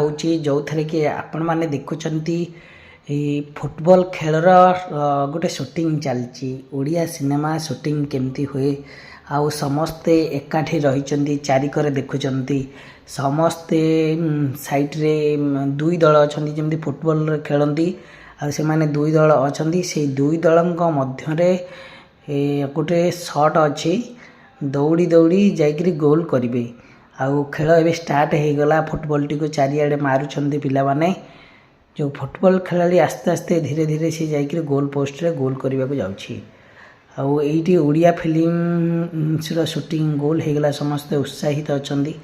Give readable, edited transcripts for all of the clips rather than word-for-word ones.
होची जो थरे कि आपण माने देखुचंती फुटबॉल खेलर गोटे शूटिंग चलची ओडिया सिनेमा शूटिंग केमती हुए आउ समस्ते एकाठी रही चारिकर देखुचंती समस्ते साइड रे दुई दल अछंती जेमती फुटबॉल खेलंती आ से माने दुई दल अछंती से दुई दलंक मध्यरे गोटे शॉट अच्छी दौड़ी दौड़ी जाइकरी गोल करिवे आउ खेल एबे स्टार्ट हो गला फुटबॉल टी को चारिआडे मारुछंती पिला माने जो फुटबॉल खेलाड़ी आस्ते आस्ते धीरे धीरे सी जाइकरी गोल पोस्ट रे गोल करने को जाउछि आउ एइटी ओडिया फिल्म सर शूटिंग गोल हो गला समस्ते उत्साहित अछंती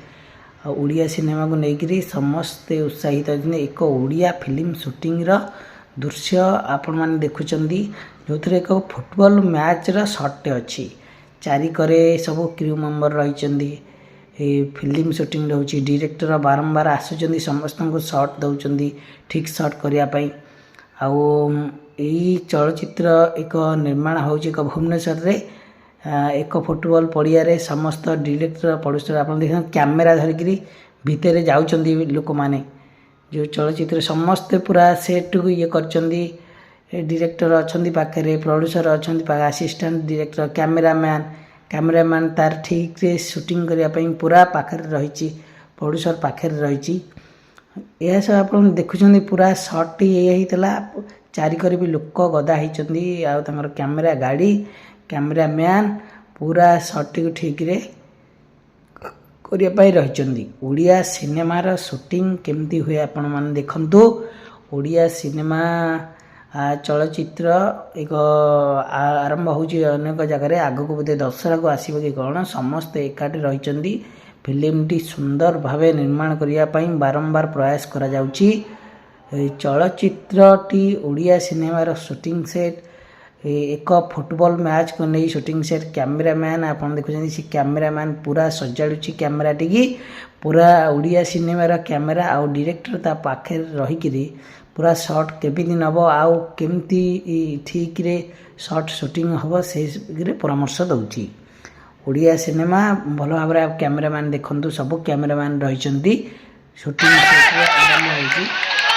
आ ओडिया सिनेमा को लेकरी समस्ते उत्साहित अछंती एक ओडिया फिल्म शूटिंग रो दृश्य आपण माने देखुचंती जो थरे एक फुटबॉल मैच रो शॉट अच्छी चारिकरे सब क्रू मेंबर रहिचंती फिल्म शूटिंग रोचे डायरेक्टर बारंबार आसुचंदी समस्त को शॉट दौरान ठीक शॉट करने आउ यही चलचित्र एक निर्माण होची एक भुवनेश्वर रे एक फुटबॉल पड़िया रे समस्त डायरेक्टर प्रोड्यूसर आप देख कैमेरा धरिकी भितर जाउचंदी लोक माने जो चलचित्र समस्ते पूरा सेट को ये करचंदी डायरेक्टर अच्छी पाखे प्रोड्यूसर अच्छा असिस्टेंट डायरेक्टर कैमेरामैन तार ठीक रे शूटिंग करने पूरा पाखे रही प्रोड्यूसर पाखे रही यह सब आप देखुं पूरा शॉट ये होता चारिकर भी लोक गदा होती आर कैमेरा गाड़ी कैमेरामैन पूरा शॉट को ठीक रे करने रही ओडिया सिनेमार शूटिंग केमती हुए आपण मैंने देखु ओडिया सिनेमा चलचित्र एक आरंभ होची अनेक जगह आग को बोधे दशहरा को आसब कि कौन समस्ते एकाठी रही फिल्म टी सुंदर भावे निर्माण करने बारंबार प्रयास करा जाउची चलचित्र टी ओडिया सिनेमार शूटिंग सेट एक फुटबॉल मैच को नहीं शूटिंग सेट कैमेरामैन आप देखुं से कैमेरामैन पूरा सजाड़ुची कैमेरा टी पूरा ओडिया सिनेमार कैमेरा आउ डायरेक्टर ता पाखे रही पूरा शॉट केमी नब आउ केमती ठीक रे शॉट शूटिंग हम से परामर्श दौची ओडिया सिनेमा भल भाव कैमेरामैन देखु सब कैमेरामैन रही शूटिंग आरंभ होती